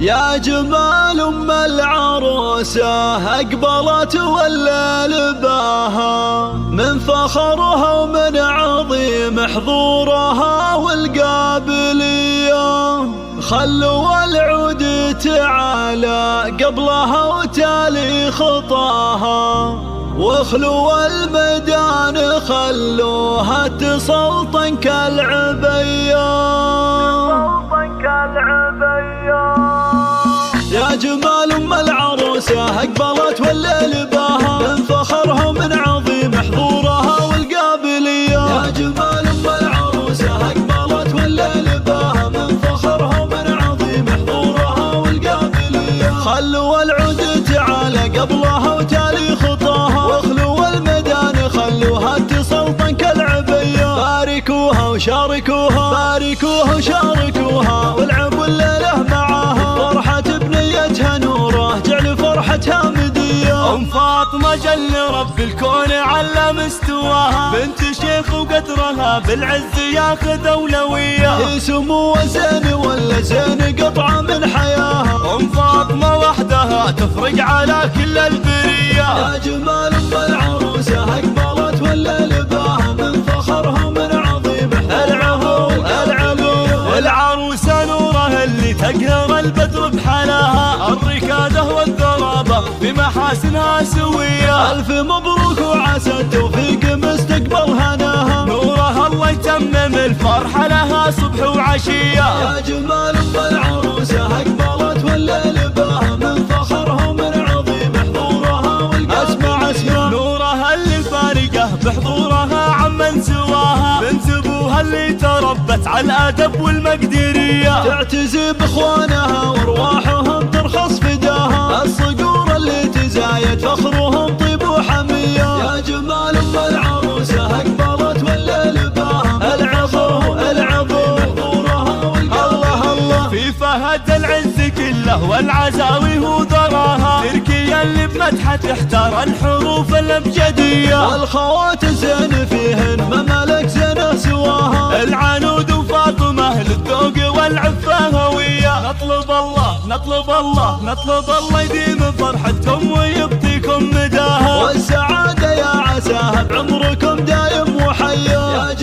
يا جمال ام العروسة اقبلت والليل باها، من فخرها ومن عظيم حضورها والقابلية. خلوا العود تعالى قبلها وتالي خطاها، واخلوا الميدان خلوها تسلطن كالعبية. يا جمال ام العروسة اقبلت والليل باها، من فخرها ومن عظيم حضورها والقابلية. يا جمال ام العروسة اقبلت والليل باها، من فخرها ومن عظيم حضورها والقابلية. خلوا العود تعالى قبلها وتالي خطاها، واخلوا الميدان خلوها تسلطن كالعبية. باركوها وشاركوها، باركوها وشاركوها، والعبوا الليلة معاها. فرحة بنيتها نوره جعل فرحتها مدية. ام فاطمة جل رب الكون على مستواها، بنت شيخ وقدرها بالعز ياخذ اولوية. هي سمو زين ولا زين قطعة من حياها، ام فاطمة وحدها تفرق على كل البرية. يا جمال ام العروسة اقبلت والليل باها، من فخرها ومن عظيم العهو العروسة نورها اللي تقهر البدر بحلاها، الركادة والذرابة بمحاسنها سوية. الف مبروك وعسى التوفيق مستقبل هناها، نورها الله يتمم الفرحة لها صبح وعشية. يا جمال ام العروسة اقبلت والليل باها، من فخرها ومن عظيم حضورها والقابلية. اسمع نورها اللي فارقه بحضورها عمن سواها، بنت ابوها اللي تربت على الادب والمقدرية. تعتزي باخوانها وارواحهم ترخص فداها، الصقور اللي تزايد فخرهم طيب وحمية. يا جمال ام العروسة اقبلت والليل باها، العظو حضورها والقابلية. الله في فهد العز كله والعزاوي هو ذراها، تركيا اللي بمدحه تحتار الحروف الابجدية. والخوات زين فيهن ممالك زينه سواها، العنود وفاطمة للذوق والعفة هوية. نطلب الله يديم فرحتكم ويبقيكم مداها، والسعادة يا عساها بعمركم دايم وحيا.